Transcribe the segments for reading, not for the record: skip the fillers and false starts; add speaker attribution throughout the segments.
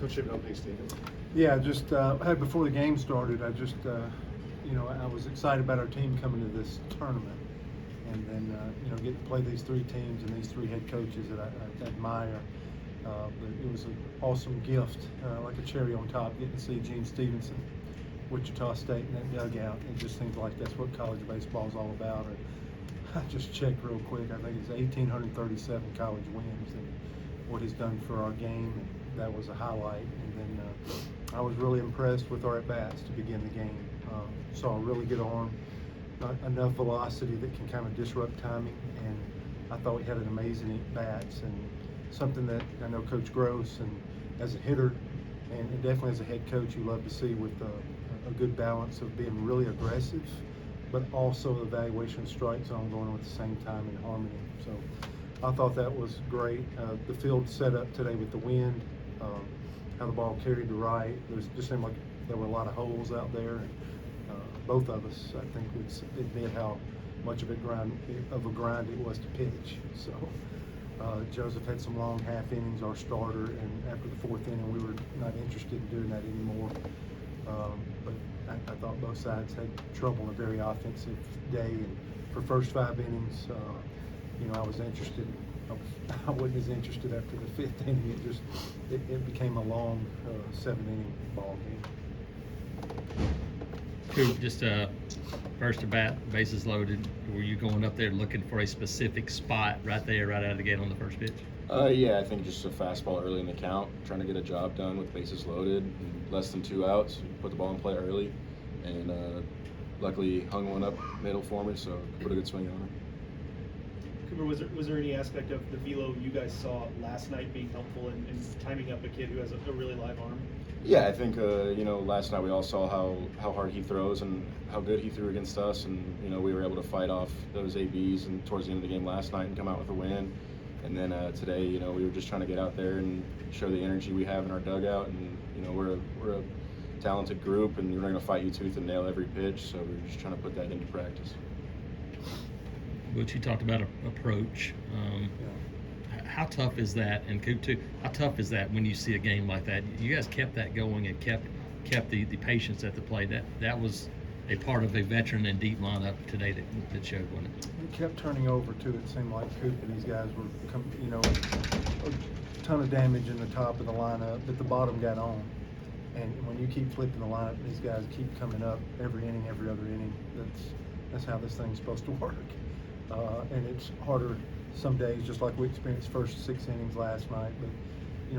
Speaker 1: Coach, you have an opening statement.
Speaker 2: Yeah, just before the game started, I just I was excited about our team coming to this tournament, and then get to play these three teams and these three head coaches that I admire. But it was an awesome gift, like a cherry on top, getting to see Gene Stevenson, Wichita State, in that dugout. It just seems like that's what college baseball is all about. And I just checked real quick. I think it's 1,837 college wins, and what he's done for our game. And that was a highlight. And then I was really impressed with our at-bats to begin the game. Saw a really good arm, not enough velocity that can kind of disrupt timing, and I thought we had an amazing at-bats, and something that I know Coach Gross, and as a hitter and definitely as a head coach, you love to see, with a good balance of being really aggressive, but also the evaluation of strike zone going on at the same time in harmony. So I thought that was great. The field set up today with the wind, how the ball carried to right. It just seemed like there were a lot of holes out there. And both of us, I think, would admit how much of a grind it was to pitch. So Joseph had some long half innings, our starter, and after the fourth inning, we were not interested in doing that anymore. But I thought both sides had trouble in a very offensive day. And for first 5 innings, I was interested. I wasn't as interested after the 5th inning. It became a long 7-inning ball game.
Speaker 3: Coop, just first at bat, bases loaded. Were you going up there looking for a specific spot right there, right out of the gate on the first pitch?
Speaker 4: Yeah, I think just a fastball early in the count, trying to get a job done with bases loaded, and less than 2 outs, put the ball in play early, and luckily hung one up middle for me, so put a good swing on it.
Speaker 1: Cooper, was there any aspect of the velo you guys saw last night being helpful in timing up a kid who has a really live arm?
Speaker 4: Yeah, I think last night we all saw how hard he throws and how good he threw against us, and we were able to fight off those ABs and towards the end of the game last night and come out with a win. And then today, we were just trying to get out there and show the energy we have in our dugout, and we're a talented group, and we're going to fight you tooth and nail every pitch. So we're just trying to put that into practice.
Speaker 3: Butch, you talked about approach. How tough is that? And Coop too. How tough is that when you see a game like that? You guys kept that going and kept the patience at the plate. That was a part of a veteran and deep lineup today that showed, wasn't it?
Speaker 2: We kept turning over too. It seemed like Coop and these guys were, a ton of damage in the top of the lineup, but the bottom got on. And when you keep flipping the lineup, these guys keep coming up every inning, every other inning. That's how this thing's supposed to work. And it's harder some days, just like we experienced first 6 innings last night. But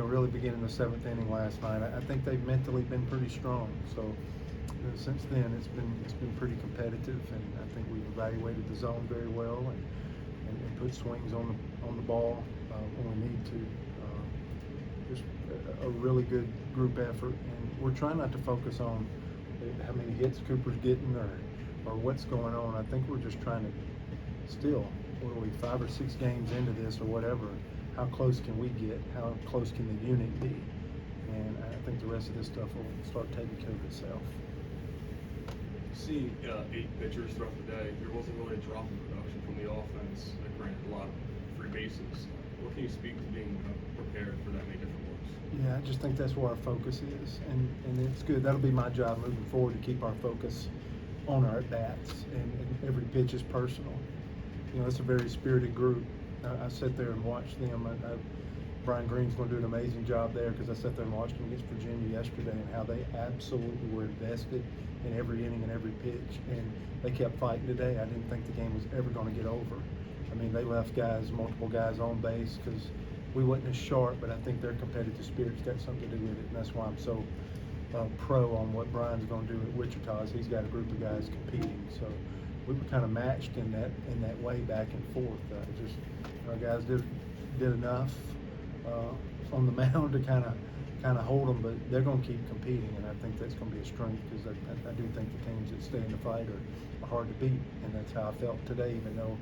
Speaker 2: really beginning the 7th inning last night, I think they've mentally been pretty strong. So since then, it's been pretty competitive, and I think we've evaluated the zone very well and put swings on the ball when we need to. Just a really good group effort, and we're trying not to focus on how many hits Cooper's getting or what's going on. I think we're just trying to still, what are we, 5 or 6 games into this or whatever, how close can we get? How close can the unit be? And I think the rest of this stuff will start taking care of itself.
Speaker 5: Seeing 8 pitchers throughout the day, there wasn't really a drop in production from the offense. Granted, a lot of free bases. What can you speak to being prepared for that many different looks?
Speaker 2: Yeah, I just think that's where our focus is, and it's good. That'll be my job moving forward, to keep our focus on our at-bats, and every pitch is personal. It's a very spirited group. I sat there and watched them. Brian Green's going to do an amazing job there, because I sat there and watched him against Virginia yesterday, and how they absolutely were invested in every inning and every pitch, and they kept fighting today. I didn't think the game was ever going to get over. I mean, they left multiple guys on base because we wasn't as sharp, but I think their competitive spirit's got something to do with it, and that's why I'm so pro on what Brian's going to do at Wichita. He's got a group of guys competing, so we were kind of matched in that way, back and forth. Just our guys did enough on the mound to kind of hold them, but they're going to keep competing, and I think that's going to be a strength, because I do think the teams that stay in the fight are hard to beat, and that's how I felt today. Even though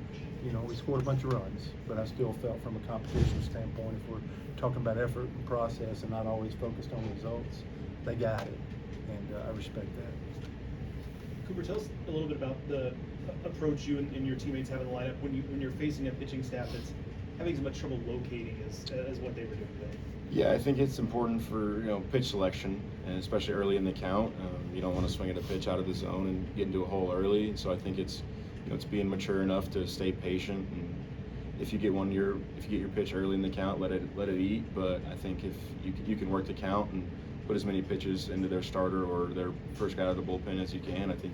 Speaker 2: we scored a bunch of runs, but I still felt from a competition standpoint, if we're talking about effort and process and not always focused on results, they got it, and I respect that.
Speaker 1: Cooper, tell us a little bit about the approach you and your teammates have in the lineup when you're facing a pitching staff that's having as much trouble locating as what they were doing today?
Speaker 4: Yeah, I think it's important for pitch selection, and especially early in the count. You don't want to swing at a pitch out of the zone and get into a hole early. So I think it's it's being mature enough to stay patient, and if you get your pitch early in the count, let it eat. But I think if you can work the count and put as many pitches into their starter or their first guy out of the bullpen as you can, I think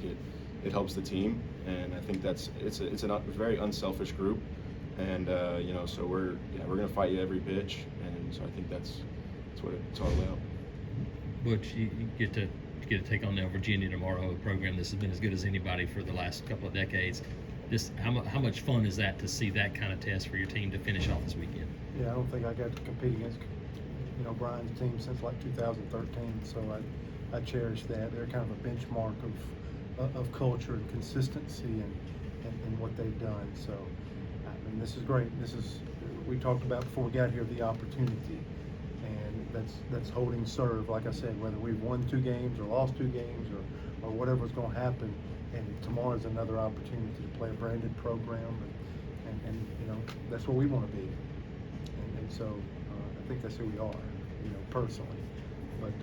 Speaker 4: it helps the team, and I think it's a very unselfish group, and so we're going to fight you every pitch, and so I think that's what it's all about.
Speaker 3: Butch, you get to take on now Virginia tomorrow, a program that's been as good as anybody for the last couple of decades. How much fun is that to see that kind of test for your team to finish off this weekend?
Speaker 2: Yeah, I don't think I got to compete against Brian's team since like 2013, so I cherish that. They're kind of a benchmark of culture and consistency and what they've done. So, I mean, this is great. We talked about before we got here the opportunity, and that's holding serve. Like I said, whether we've won 2 games or lost 2 games or whatever's going to happen, and tomorrow's another opportunity to play a branded program, and that's what we want to be, and so I think that's who we are, personally. But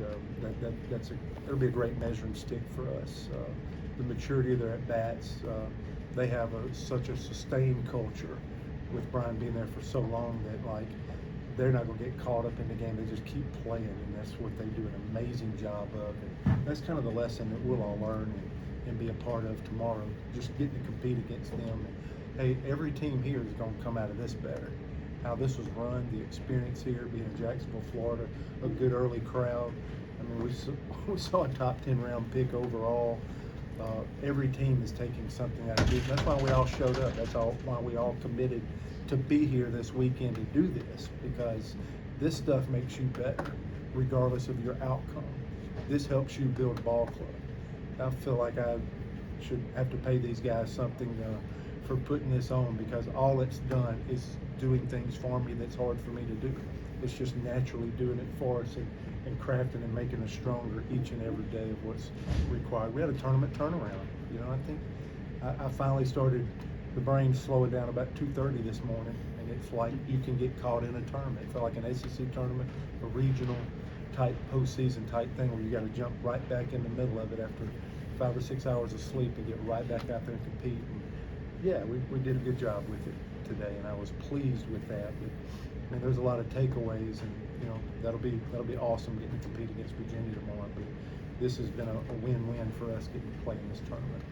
Speaker 2: it'll be a great measuring stick for us. The maturity of their at bats. They have such a sustained culture with Brian being there for so long that they're not going to get caught up in the game. They just keep playing, and that's what they do an amazing job of. And that's kind of the lesson that we'll all learn and be a part of tomorrow. Just getting to compete against them. Hey, every team here is going to come out of this better. How this was run, the experience here, being in Jacksonville, Florida, a good early crowd. I mean, we saw a top 10 round pick overall. Every team is taking something out of it. That's why we all showed up. That's why we all committed to be here this weekend to do this, because this stuff makes you better, regardless of your outcome. This helps you build a ball club. I feel like I should have to pay these guys something for putting this on, because all it's done is doing things for me that's hard for me to do. It's just naturally doing it for us and crafting and making us stronger each and every day of what's required. We had a tournament turnaround. I think I finally started the brain slowing down about 2:30 this morning, and it's like you can get caught in a tournament. It felt like an SEC tournament, a regional type postseason type thing where you got to jump right back in the middle of it after 5 or 6 hours of sleep and get right back out there and compete. And yeah, we did a good job with it today, and I was pleased with that. But I mean, there's a lot of takeaways, and that'll be awesome getting to compete against Virginia tomorrow. But this has been a win-win for us getting to play in this tournament.